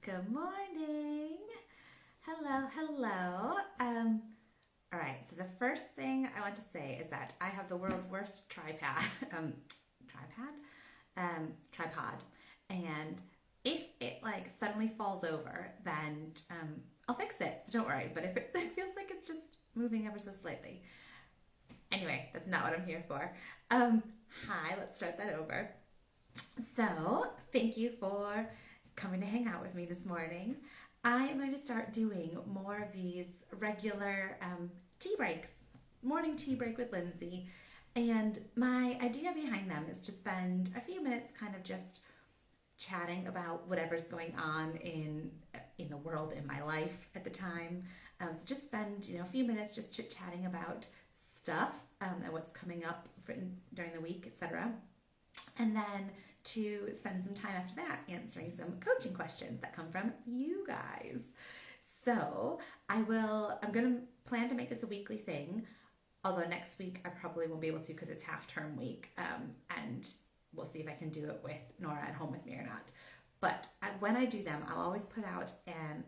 Good morning. Hello. All right, so the first thing I want to say is that I have the world's worst tripod, and if it like suddenly falls over, then I'll fix it. So don't worry. But if it feels like it's just moving ever so slightly, anyway, that's not what I'm here for. Hi, let's start that over. So, thank you for coming to hang out with me this morning. I am going to start doing more of these regular tea breaks, morning tea break with Lindsey. And my idea behind them is to spend a few minutes kind of just chatting about whatever's going on in the world, in my life at the time. So just spend a few minutes just chit chatting about stuff and what's coming up during the week, etc. And then to spend some time after that answering some coaching questions that come from you guys. So I'm going to plan to make this a weekly thing, although next week I probably won't be able to because it's half-term week, and we'll see if I can do it with Nora at home with me or not. But when I do them, I'll always put out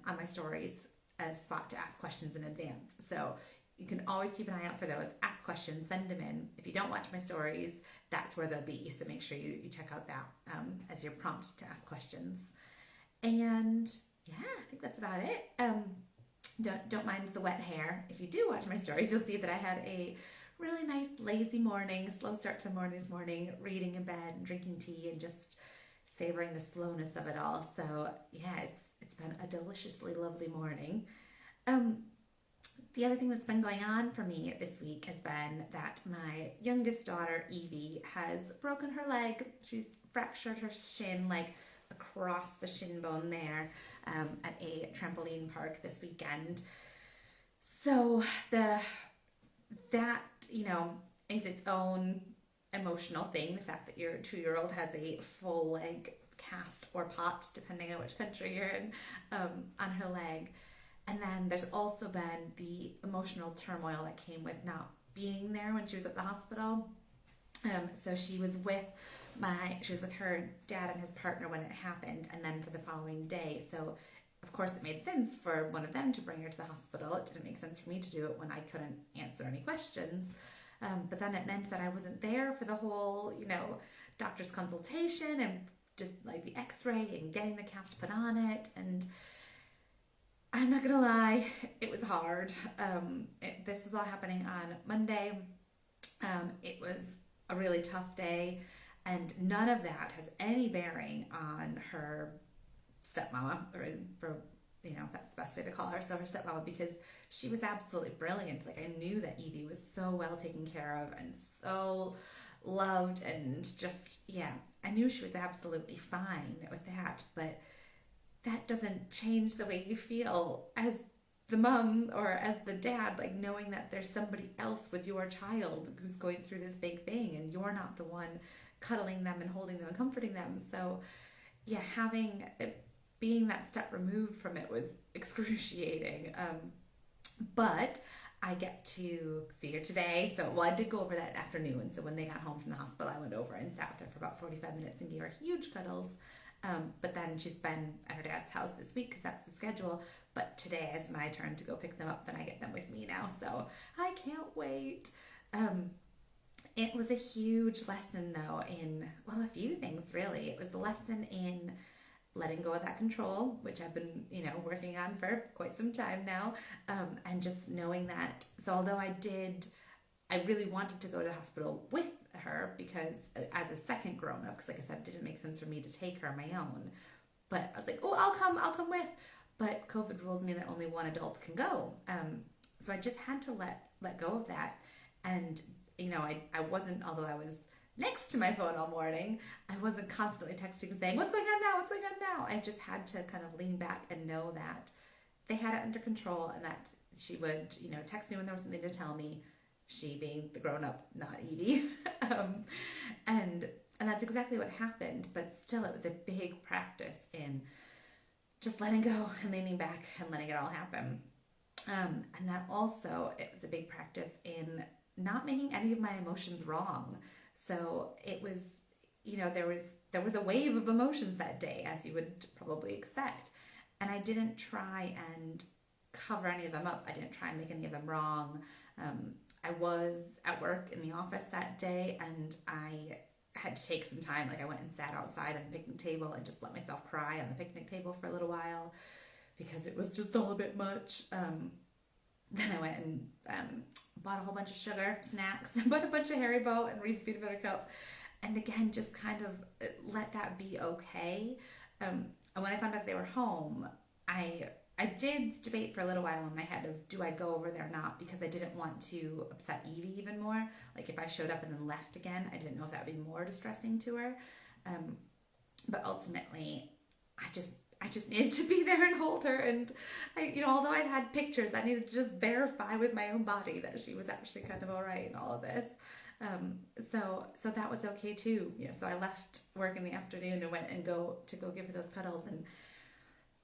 on my stories a spot to ask questions in advance. So you can always keep an eye out for those. Ask questions, send them in. If you don't watch my stories, that's where they'll be. So make sure you check out that as your prompt to ask questions. And yeah, I think that's about it. Don't mind the wet hair. If you do watch my stories, you'll see that I had a really nice lazy morning, slow start to the morning this morning, reading in bed and drinking tea and just savoring the slowness of it all. So yeah, it's been a deliciously lovely morning. The other thing that's been going on for me this week has been that my youngest daughter, Evie, has broken her leg. She's fractured her shin, like across the shin bone there, at a trampoline park this weekend. So that is its own emotional thing. The fact that your 2-year-old has a full leg cast or pot, depending on which country you're in, on her leg. And then there's also been the emotional turmoil that came with not being there when she was at the hospital. So she was with her dad and his partner when it happened, and then for the following day. So of course it made sense for one of them to bring her to the hospital. It didn't make sense for me to do it when I couldn't answer any questions. But then it meant that I wasn't there for the whole, doctor's consultation and just like the x-ray and getting the cast put on it. And I'm not gonna lie, it was hard. This was all happening on Monday. It was a really tough day, and none of that has any bearing on her stepmama, or that's the best way to call her. So her stepmama, because she was absolutely brilliant. Like, I knew that Evie was so well taken care of and so loved, and just, I knew she was absolutely fine with that, but that doesn't change the way you feel as the mom or as the dad, like knowing that there's somebody else with your child who's going through this big thing and you're not the one cuddling them and holding them and comforting them. So being that step removed from it was excruciating. But I get to see her today. So, I did go over that afternoon. So when they got home from the hospital, I went over and sat with her for about 45 minutes and gave her huge cuddles. But then she's been at her dad's house this week because that's the schedule. But today is my turn to go pick them up, and I get them with me now. So I can't wait. It was a huge lesson, though, in, a few things, really. It was a lesson in letting go of that control, which I've been, working on for quite some time now. And just knowing that, so although I really wanted to go to the hospital with her because as a second grown-up, because like I said, it didn't make sense for me to take her on my own. But I was like, I'll come with. But COVID rules mean that only one adult can go. So I just had to let go of that. And, I wasn't, although I was next to my phone all morning, I wasn't constantly texting saying, what's going on now? I just had to kind of lean back and know that they had it under control, and that she would, text me when there was something to tell me, she being the grown-up, not Evie. And that's exactly what happened, but still it was a big practice in just letting go and leaning back and letting it all happen. And that also, it was a big practice in not making any of my emotions wrong. So it was, there was a wave of emotions that day, as you would probably expect. And I didn't try and cover any of them up. I didn't try and make any of them wrong. I was at work in the office that day, and I had to take some time. Like, I went and sat outside on the picnic table and just let myself cry on the picnic table for a little while because it was just all a bit much. Then I went and bought a whole bunch of sugar, snacks, bought a bunch of Haribo and Reese's Peanut Butter Cup. And again, just kind of let that be okay. And when I found out they were home, I did debate for a little while in my head of, do I go over there or not? Because I didn't want to upset Evie even more. Like, if I showed up and then left again, I didn't know if that would be more distressing to her. But ultimately, I just needed to be there and hold her. And although I had pictures, I needed to just verify with my own body that she was actually kind of all right in all of this. So that was okay too. So I left work in the afternoon and went and go give her those cuddles,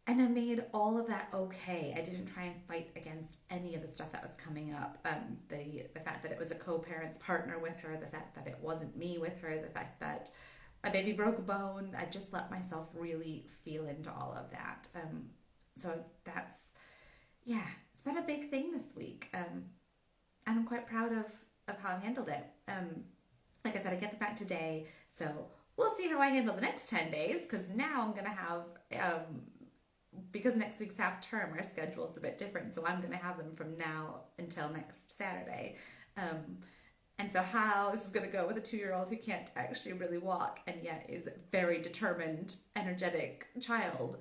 and I made all of that okay. I didn't try and fight against any of the stuff that was coming up. The fact that it was a co-parent's partner with her, the fact that it wasn't me with her, the fact that a baby broke a bone. I just let myself really feel into all of that. So that's, it's been a big thing this week. And I'm quite proud of how I handled it. Like I said, I get back today, so we'll see how I handle the next 10 days, because now I'm going to have, because next week's half term, our schedule is a bit different, so I'm going to have them from now until next Saturday. And so how this is going to go with a 2-year-old who can't actually really walk and yet is a very determined, energetic child,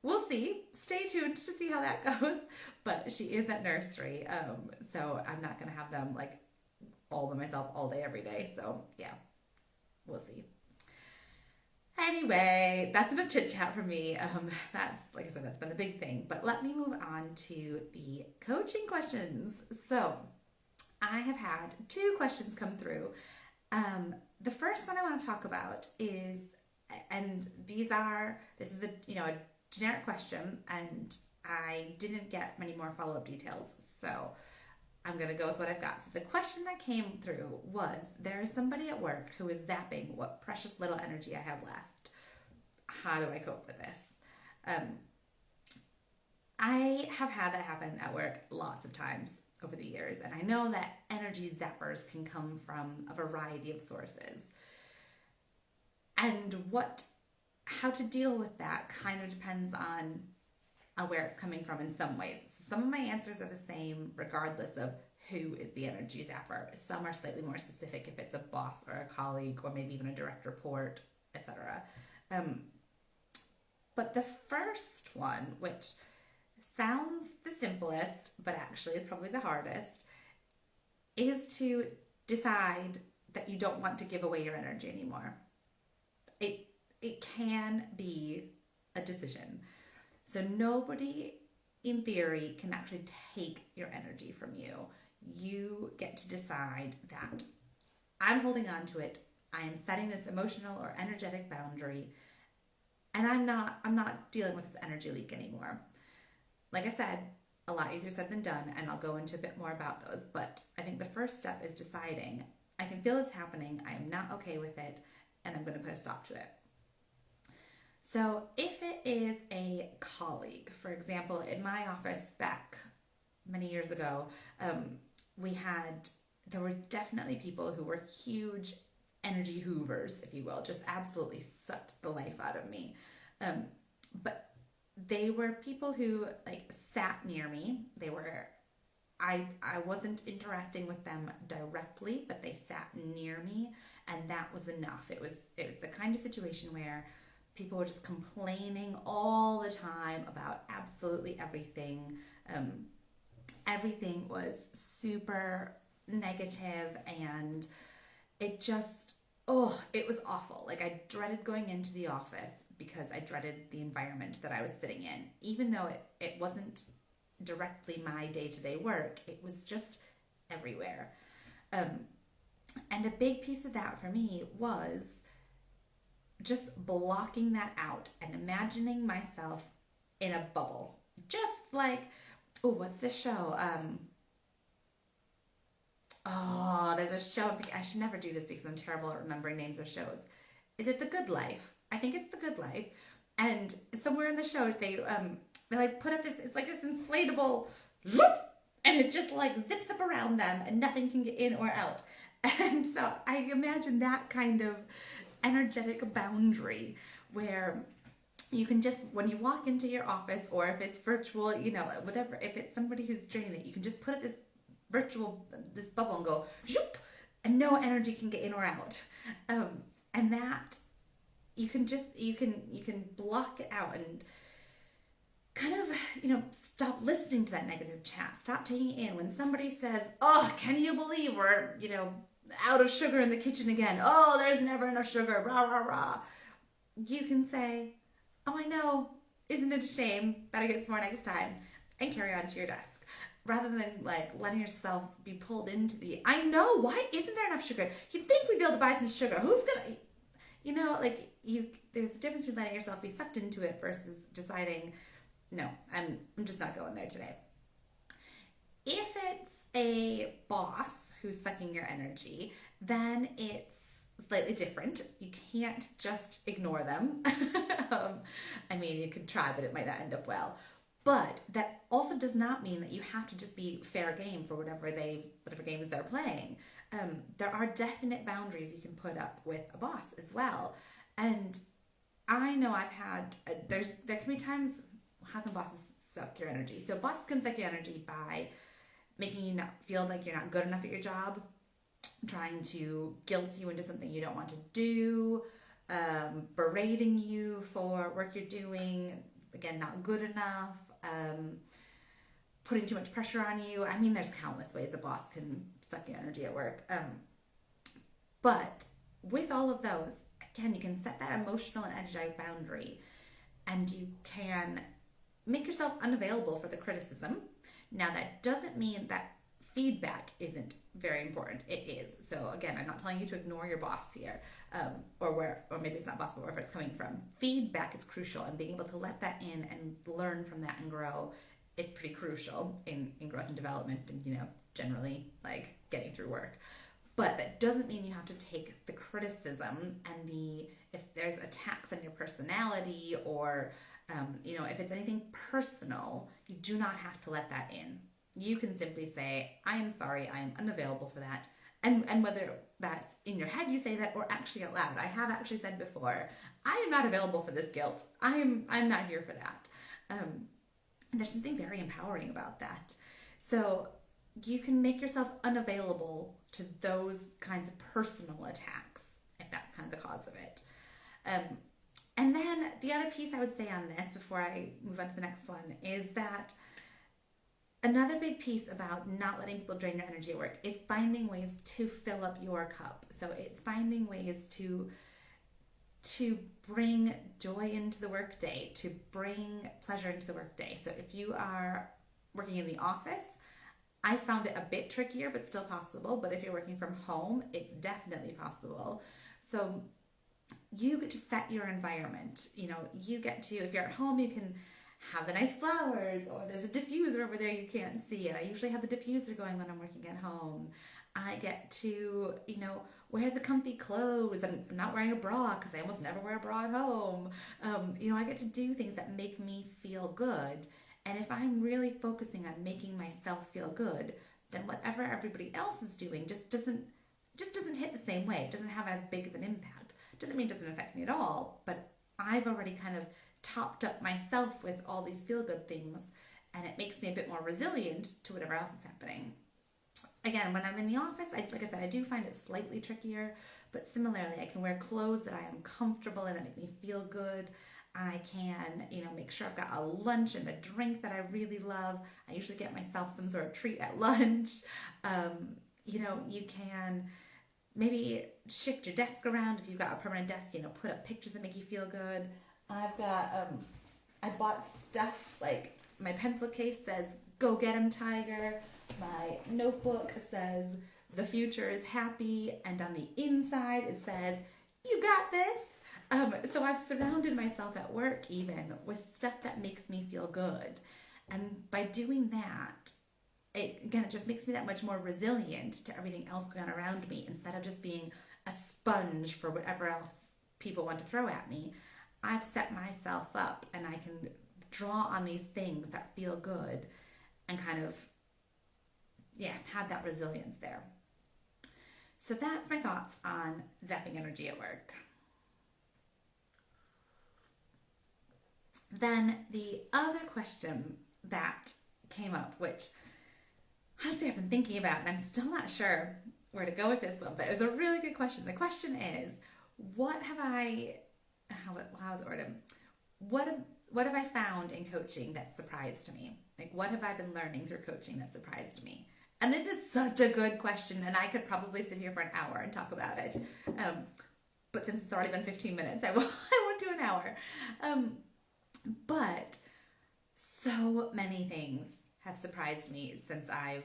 we'll see. Stay tuned to see how that goes. But she is at nursery, so I'm not going to have them like all by myself all day every day. So yeah, we'll see. Anyway, that's enough chit chat for me. That's, like I said, that's been the big thing. But let me move on to the coaching questions. So I have had 2 questions come through. The first one I want to talk about is, and this is a generic question, and I didn't get many more follow-up details, so I'm going to go with what I've got. So the question that came through was, there is somebody at work who is zapping what precious little energy I have left. How do I cope with this? I have had that happen at work lots of times over the years, and I know that Energy-Zappers can come from a variety of sources. And how to deal with that kind of depends on where it's coming from in some ways. So some of my answers are the same regardless of who is the energy zapper. Some are slightly more specific if it's a boss or a colleague or maybe even a direct report, etc. But the first one, which sounds the simplest but actually is probably the hardest, is to decide that you don't want to give away your energy anymore. It can be a decision. So nobody, in theory, can actually take your energy from you. You get to decide that I'm holding on to it. I am setting this emotional or energetic boundary, and I'm not dealing with this energy leak anymore. Like I said, a lot easier said than done, and I'll go into a bit more about those. But I think the first step is deciding, I can feel this happening, I am not okay with it, and I'm going to put a stop to it. So if it is a colleague, for example, in my office back many years ago, there were definitely people who were huge energy hoovers, if you will, just absolutely sucked the life out of me. But they were people who sat near me. I wasn't interacting with them directly, but they sat near me, and that was enough. It was the kind of situation where people were just complaining all the time about absolutely everything. Everything was super negative, and it just, it was awful. I dreaded going into the office because I dreaded the environment that I was sitting in. Even though it wasn't directly my day-to-day work, it was just everywhere. And a big piece of that for me was just blocking that out and imagining myself in a bubble. Just what's this show? There's a show, I should never do this because I'm terrible at remembering names of shows. Is it The Good Life? I think it's The Good Life. And somewhere in the show, they like put up this, it's like this inflatable, and it just like zips up around them and nothing can get in or out. And so I imagine that kind of energetic boundary where you can just, when you walk into your office, or if it's virtual, you know, whatever, if it's somebody who's draining it, you can just put up this this bubble and go, zoop, and no energy can get in or out. And that you can block it out and kind of, you know, stop listening to that negative chat. Stop taking it in. When somebody says, oh, can you believe we're, you know, out of sugar in the kitchen again? Oh, there's never enough sugar, rah, rah, rah. You can say, oh, I know, isn't it a shame? Better get some more next time, and carry on to your desk. Rather than like letting yourself be pulled into the, I know, why isn't there enough sugar? You'd think we'd be able to buy some sugar. Who's gonna, you know, like there's a difference between letting yourself be sucked into it versus deciding, no, I'm just not going there today. If it's a boss who's sucking your energy, then it's slightly different. You can't just ignore them. I mean, you could try, but it might not end up well. But that also does not mean that you have to just be fair game for whatever games they're playing. There are definite boundaries you can put up with a boss as well. And I know I've had, there can be times, how can bosses suck your energy? So bosses can suck your energy by making you not feel like you're not good enough at your job, trying to guilt you into something you don't want to do, berating you for work you're doing, again, not good enough, putting too much pressure on you. I mean, there's countless ways a boss can suck your energy at work. But with all of those, again, you can set that emotional and energetic boundary, and you can make yourself unavailable for the criticism. Now, that doesn't mean that feedback isn't very important. It is. So again, I'm not telling you to ignore your boss here, or maybe it's not boss, but wherever it's coming from. Feedback is crucial, and being able to let that in and learn from that and grow is pretty crucial in growth and development, and, you know, generally like getting through work. But that doesn't mean you have to take the criticism and if there's attacks on your personality, or you know, if it's anything personal, you do not have to let that in. You can simply say, I am sorry, I am unavailable for that. And whether that's in your head you say that, or actually out loud. I have actually said before, I am not available for this guilt. I'm not here for that. And there's something very empowering about that. So you can make yourself unavailable to those kinds of personal attacks, if that's kind of the cause of it. And then the other piece I would say on this, before I move on to the next one, is that another big piece about not letting people drain your energy at work is finding ways to fill up your cup. So it's finding ways to bring joy into the workday, to bring pleasure into the workday. So if you are working in the office, I found it a bit trickier, but still possible. But if you're working from home, it's definitely possible. So you get to set your environment. You know, you get to, if you're at home, you can have the nice flowers, or there's a diffuser over there you can't see it. I usually have the diffuser going when I'm working at home. I get to, you know, wear the comfy clothes. I'm not wearing a bra because I almost never wear a bra at home. You know, I get to do things that make me feel good. And if I'm really focusing on making myself feel good, then whatever everybody else is doing just doesn't hit the same way. It doesn't have as big of an impact. Doesn't mean it doesn't affect me at all, but I've already kind of topped up myself with all these feel-good things, and it makes me a bit more resilient to whatever else is happening. Again, when I'm in the office, like I said, I do find it slightly trickier, but similarly, I can wear clothes that I am comfortable in, that make me feel good. I can, you know, make sure I've got a lunch and a drink that I really love. I usually get myself some sort of treat at lunch. You know, you can maybe shift your desk around if you've got a permanent desk, you know, put up pictures that make you feel good. I've got, I bought stuff, like my pencil case says, "Go get 'em, Tiger." My notebook says, "The future is happy." And on the inside, it says, "You got this." So I've surrounded myself at work even with stuff that makes me feel good. And by doing that, it just makes me that much more resilient to everything else going on around me. Instead of just being a sponge for whatever else people want to throw at me, I've set myself up, and I can draw on these things that feel good and kind of, have that resilience there. So that's my thoughts on zapping energy at work. Then the other question that came up, which honestly I've been thinking about, and I'm still not sure where to go with this one, but it was a really good question. The question is, what have I found in coaching that surprised me? Like, what have I been learning through coaching that surprised me? And this is such a good question, and I could probably sit here for an hour and talk about it. But since it's already been 15 minutes, I won't do an hour. But so many things have surprised me since I've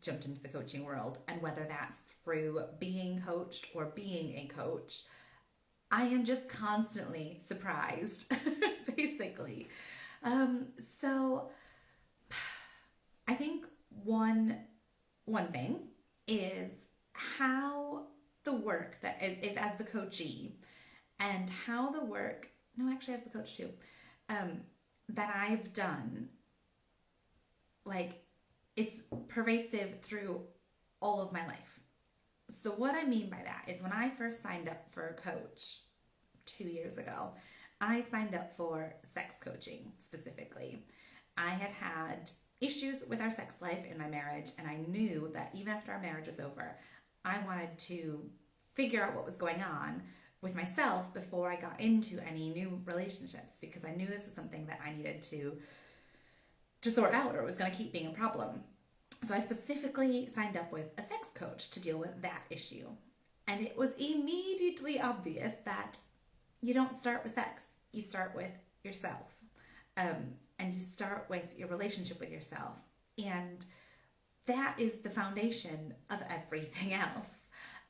jumped into the coaching world, and whether that's through being coached or being a coach, I am just constantly surprised, basically. So I think one thing is how the work that is as the coachee, and how the work, as the coach too, that I've done, it's pervasive through all of my life. So what I mean by that is, when I first signed up for a coach 2 years ago, I signed up for sex coaching specifically. I had issues with our sex life in my marriage, and I knew that even after our marriage was over, I wanted to figure out what was going on with myself before I got into any new relationships, because I knew this was something that I needed to sort out, or it was going to keep being a problem. So I specifically signed up with a sex coach to deal with that issue. And it was immediately obvious that you don't start with sex. You start with yourself. And you start with your relationship with yourself. And that is the foundation of everything else.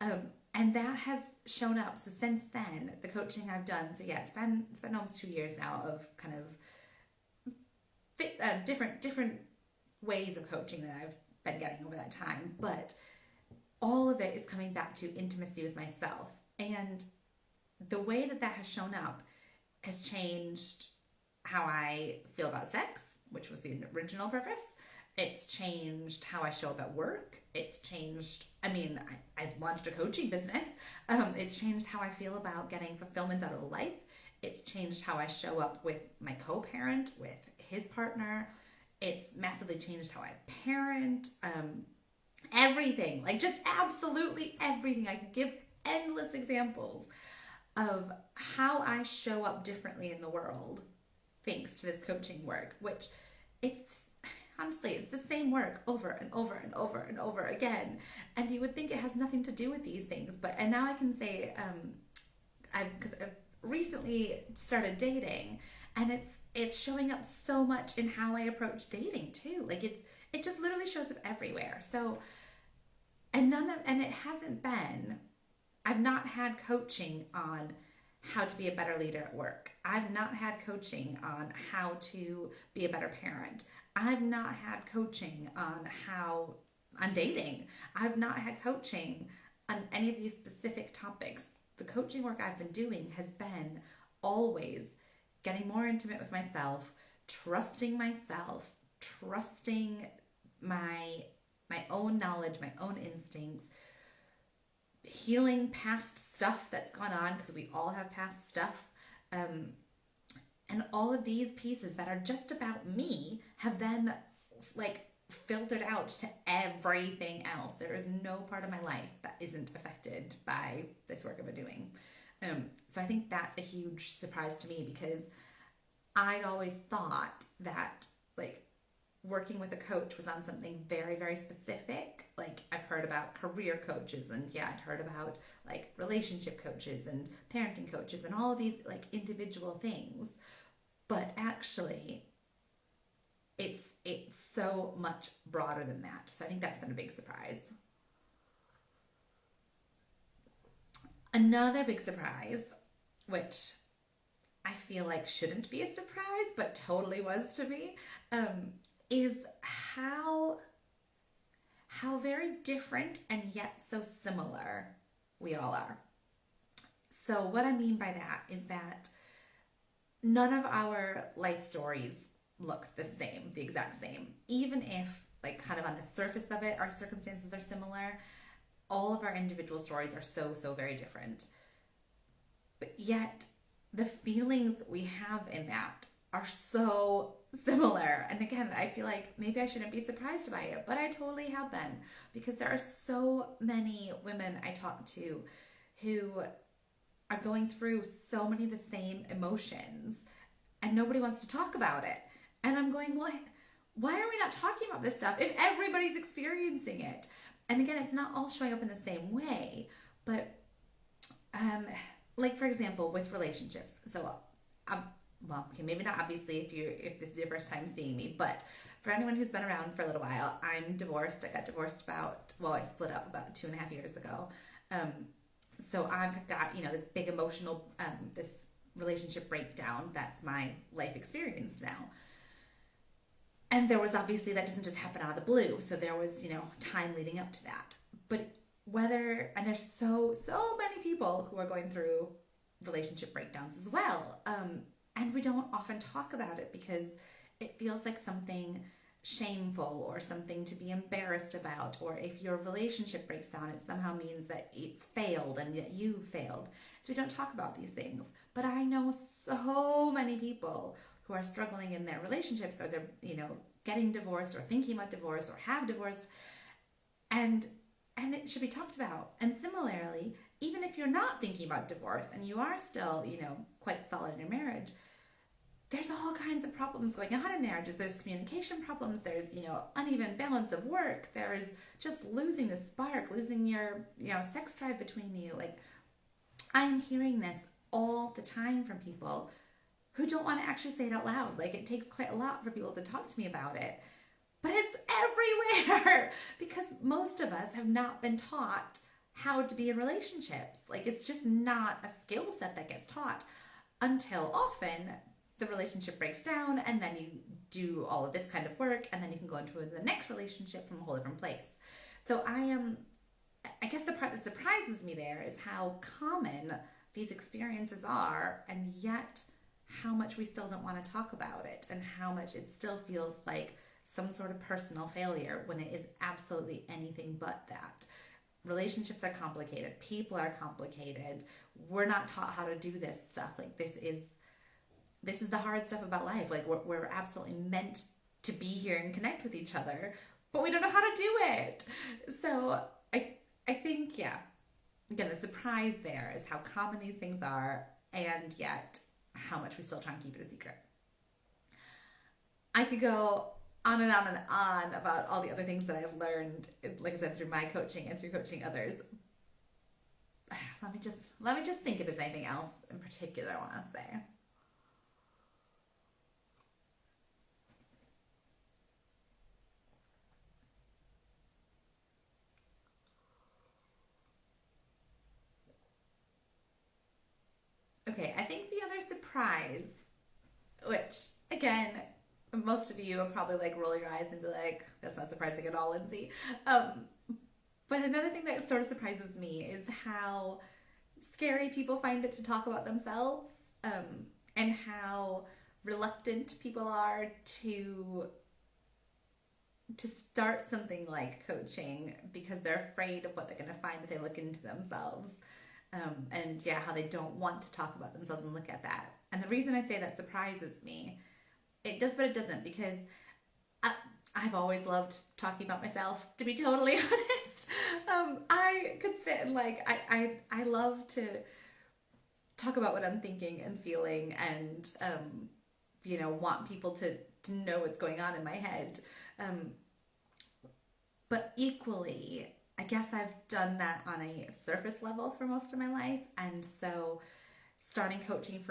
And that has shown up. So since then, the coaching I've done, it's been almost 2 years now of kind of different ways of coaching that I've been getting over that time. But all of it is coming back to intimacy with myself. And the way that has shown up has changed how I feel about sex, which was the original purpose. It's changed how I show up at work. It's changed, I launched a coaching business. It's changed how I feel about getting fulfillment out of life. It's changed how I show up with my co-parent, with his partner. It's massively changed how I parent. Everything, just absolutely everything. I could give endless examples of how I show up differently in the world thanks to this coaching work, which it's the same work over and over and over and over again. And you would think it has nothing to do with these things, and now I can say, because I've recently started dating, and it's showing up so much in how I approach dating too. It just literally shows up everywhere. So, and it hasn't been, I've not had coaching on how to be a better leader at work. I've not had coaching on how to be a better parent. I've not had coaching on dating. I've not had coaching on any of these specific topics. The coaching work I've been doing has been always getting more intimate with myself, trusting my own knowledge, my own instincts, healing past stuff that's gone on, because we all have past stuff. And all of these pieces that are just about me have then filtered out to everything else. There is no part of my life that isn't affected by this work I've been doing. So I think that's a huge surprise to me, because I'd always thought that working with a coach was on something very, very specific. I've heard about career coaches, and I'd heard about relationship coaches and parenting coaches and all of these individual things. But actually, it's so much broader than that. So I think that's been a big surprise. Another big surprise, which I feel shouldn't be a surprise, but totally was to me, is how very different and yet so similar we all are. So what I mean by that is that none of our life stories look the same, the exact same. Even if, like, kind of on the surface of it, our circumstances are similar, all of our individual stories are so, so very different. But yet, the feelings we have in that are so similar. And again, I feel like maybe I shouldn't be surprised by it, but I totally have been, because there are so many women I talk to who are going through so many of the same emotions and nobody wants to talk about it. And I'm going, well, why are we not talking about this stuff if everybody's experiencing it? And again, it's not all showing up in the same way, but like for example, with relationships. So, well, okay, maybe not obviously if this is your first time seeing me, but for anyone who's been around for a little while, I'm divorced. I got divorced I split up about 2.5 years ago. So I've got, this big emotional, this relationship breakdown. That's my life experience now. And there was obviously, that doesn't just happen out of the blue. So there was, time leading up to that. But and there's so many people who are going through relationship breakdowns as well. And we don't often talk about it because it feels like something shameful or something to be embarrassed about. Or if your relationship breaks down, it somehow means that it's failed and that you've failed. So we don't talk about these things. But I know so many people who are struggling in their relationships, or they're, getting divorced or thinking about divorce or have divorced, and it should be talked about. And similarly, even if you're not thinking about divorce and you are still, quite solid in your marriage, there's all kinds of problems going on in marriages. There's communication problems, there's, uneven balance of work, there's just losing the spark, losing your, sex drive between you. Like, I am hearing this all the time from people who don't want to actually say it out loud. Like, it takes quite a lot for people to talk to me about it. But it's everywhere because most of us have not been taught how to be in relationships. Like, it's just not a skill set that gets taught until often the relationship breaks down, and then you do all of this kind of work, and then you can go into the next relationship from a whole different place. So I guess the part that surprises me there is how common these experiences are, and yet how much we still don't want to talk about it, and how much it still feels like some sort of personal failure when it is absolutely anything but that. Relationships are complicated. People are complicated. We're not taught how to do this stuff. Like, this is the hard stuff about life. Like, we're absolutely meant to be here and connect with each other, but we don't know how to do it. So I think, yeah, again, the surprise there is how common these things are, and yet how much we still try and keep it a secret. I could go on and on and on about all the other things that I've learned, like I said, through my coaching and through coaching others. Let me just think if there's anything else in particular I want to say. Okay, I think the other surprise, which again, most of you will probably like roll your eyes and be like, that's not surprising at all, Lindsey. But another thing that sort of surprises me is how scary people find it to talk about themselves, and how reluctant people are to start something like coaching because they're afraid of what they're going to find if they look into themselves. And yeah, how they don't want to talk about themselves and look at that. And the reason I say that surprises me, it does but it doesn't, because I've always loved talking about myself, to be totally honest. I could sit and I love to talk about what I'm thinking and feeling, and want people to know what's going on in my head. But equally, I guess I've done that on a surface level for most of my life. And so starting coaching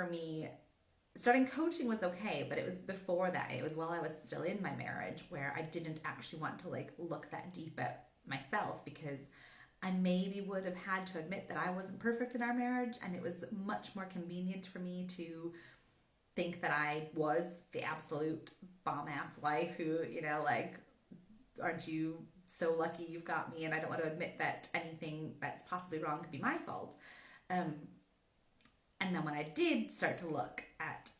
was okay, but it was before that. It was while I was still in my marriage, where I didn't actually want to look that deep at myself, because I maybe would have had to admit that I wasn't perfect in our marriage, and it was much more convenient for me to think that I was the absolute bomb-ass wife who, aren't you so lucky you've got me, and I don't want to admit that anything that's possibly wrong could be my fault. And then when I did start to look at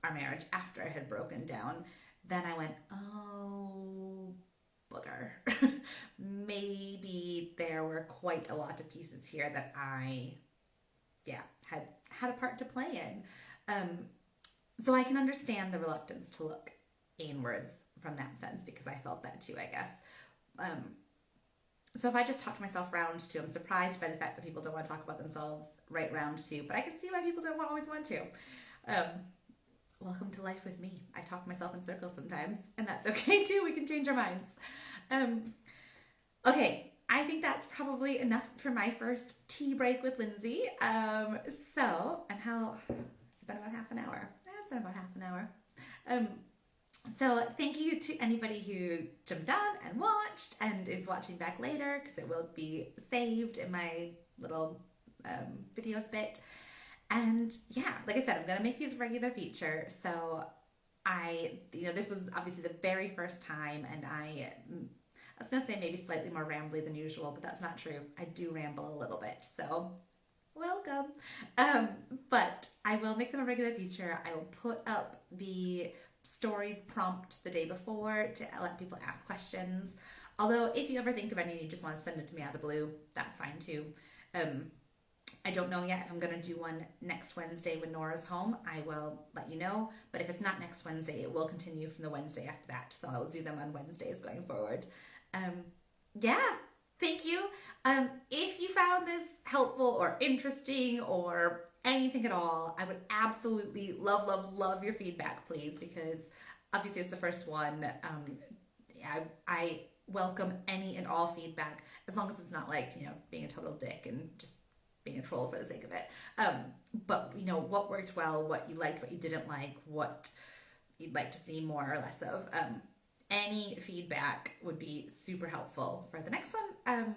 our marriage after it had broken down, then I went, oh, booger. Maybe there were quite a lot of pieces here that I, had a part to play in. So I can understand the reluctance to look inwards from that sense, because I felt that too, I guess. So if I just talked myself round to, I'm surprised by the fact that people don't want to talk about themselves right round to, but I can see why people don't always want to. Welcome to life with me. I talk myself in circles sometimes, and that's okay too. We can change our minds. Okay, I think that's probably enough for my first tea break with Lindsey. And how, it's been about half an hour. It's been about half an hour. So thank you to anybody who jumped on and watched and is watching back later, because it will be saved in my little videos bit. And yeah, like I said, I'm going to make these a regular feature. So this was obviously the very first time, and I was going to say maybe slightly more rambly than usual, but that's not true. I do ramble a little bit, so welcome. But I will make them a regular feature. I will put up the stories prompt the day before to let people ask questions. Although if you ever think of any and you just want to send it to me out of the blue, that's fine too. I don't know yet if I'm going to do one next Wednesday when Nora's home. I will let you know. But if it's not next Wednesday, it will continue from the Wednesday after that. So I will do them on Wednesdays going forward. Thank you. If you found this helpful or interesting or anything at all, I would absolutely love your feedback, please, because obviously it's the first one. I welcome any and all feedback, as long as it's not like, being a total dick and just being a troll for the sake of it. But what worked well, what you liked, what you didn't like, what you'd like to see more or less of. Any feedback would be super helpful for the next one.